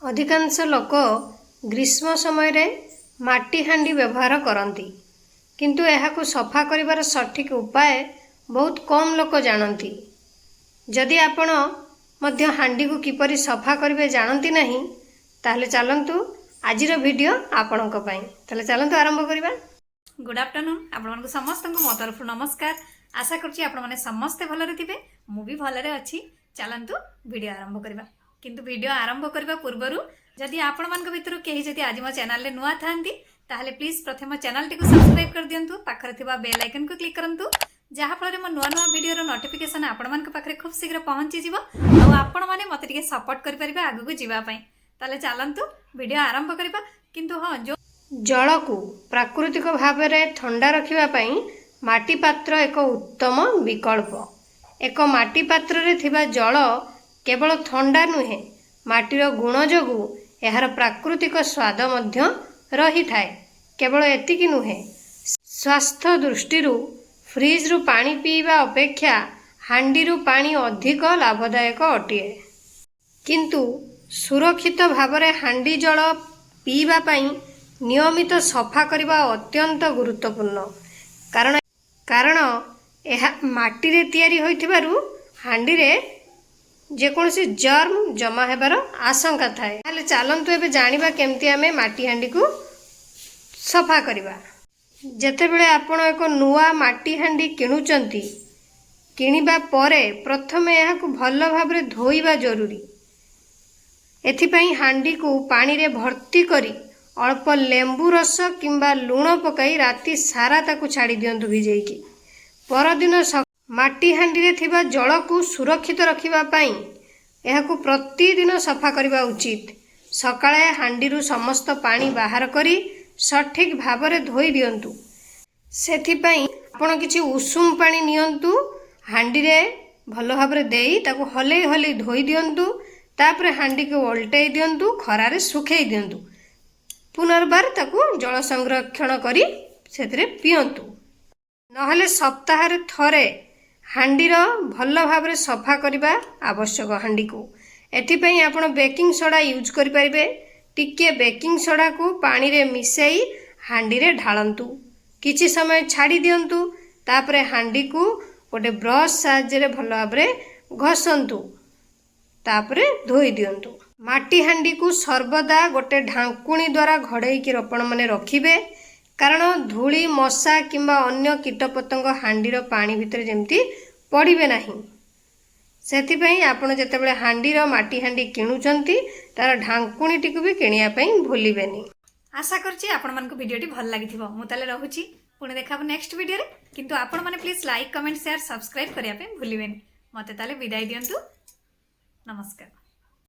अधिकांश लोक ग्रीष्म समय रे माटी हांडी व्यवहार करती किंतु यहाकू सफा करिवार सठिक उपाय बहुत कम लोक जानती। जदि आपण मध्य हांडी को किपरि सफा करिवे जानती नहीं ताहले चलंतु आजिर वीडियो आपणक पई। ताहले चलंतु आरंभ करिवा। गुड आफ्टरनून आपण समस्त मो तरफ नमस्कार। आशा करछि आपण माने समस्ते भलरे थिबे, मु भी भलरे अछि। चलंतु वीडियो आरंभ करिवा। किंतु वीडियो आरंभ करबा पूर्वरु जदि आपण मानक भितरु केही जदि आज मो चैनल रे नुआ थांती ताहले प्लीज प्रथम चैनल टी को सब्सक्राइब कर दियंतु, पाखरे थिबा बेल आइकन को क्लिक करंतु जहा फल मो नुआ नुआ वीडियो रो नोटिफिकेशन आपण मानक पाखरे खूब शीघ्र पहुंची जिवो आ आपण माने मते टिके सपोर्ट करि परिबे आगु को जीवा पई। ताले चलंतु वीडियो आरंभ करिबा। किंतु हां जो जल को प्राकृतिक भाव में ठंडा रखिबा पई माटी पात्र एक उत्तम विकल्प। एक माटी पात्र रे थिबा जल केवल ठंडा नुहे, माटीर गुण जोगु यार प्राकृतिक स्वाद मध्य रही थाए। केवल एतिकी नुहे, स्वास्थ्य दृष्टि फ्रिज रु पानी पीवा अपेक्षा हांडी रु पानी अधिक लाभदायक अटिए। किंतु सुरक्षित भाव में हांडी जल पीवा पई नियमित सफा करने अत्यंत गुरुत्वपूर्ण। कारण यह माटी रे तैयारी होइथिबारु हांडी रे जेकोसी जर्म जमा हेबार आशंका थाए। ताले चलंतु एबे जानिबा केमती आमे माटी हांडी को सफा करिबा। जेतेबेले आपण एक नुआ माटी हांडी किणुचंती, किणिबा परे प्रथमे यहा को भल भाबरे धोइबा जरूरी। एथिपई हांडी को पानी रे भर्ती करी अल्प लेंबू रस किंबा लूण पकाई राति सारा ताकू छाड़ी दियंतु भिजेकी। परदिन माटी हांडी रे थिबा जल को सुरक्षित रखिबा पई एहाकू प्रतिदिन सफा करिबा उचित। सकाळे हांडी रु समस्त पानी बाहर करी सठिक भावरे धोई दियंतु। सेथि पई आपण किछि उषुम पानी नियंतु, हांडी रे भलो भावरे देई ताकू हले हले धोई दियंतु। तापरे हांडी को उल्टाई दियंतु, खरारे सुखेई दियंतु। पुनर्बार ताकू जल संरक्षण करी सेतरे पियंतु। नहले सप्ताह रे थरे हांडी रो भलो भावरे सफा करिबा आवश्यक। हांडी को एथिपई आपण बेकिंग सोडा यूज करि परिबे। टिके बेकिंग सोडा को पानी रे मिसई हांडी रे ढालंतु, किछि समय छाड़ी दियंतु। तापरे हांडी को गोटे ब्रश साहाय्य रे भलो भावरे घसंतु, तापरे धोई दियंतु। माटी हांडी को सर्वदा गोटे ढांकुणी द्वारा घड़ई की आपण माने रखिबे, कारण धूली मशा किंबा अन्य कीटपतंग हांडीर पानी भितर जेमती पड़िबे नाही। सेथिपई आपण जेतेबेले हांडीर माटी हांडी किणुचंती तार ढांकुणी टिकु भी किनिया पई भूलिबेनी। आशा करछि आपण मानक वीडियोटी भल लागिथिबो। मु ताले रहूछि, पुणे देखाबो नेक्स्ट वीडियो रे। किंतु आपण माने please like comment share subscribe करिया पे भूलिबेनी। मते ताले विदाई दियंतु। नमस्कार।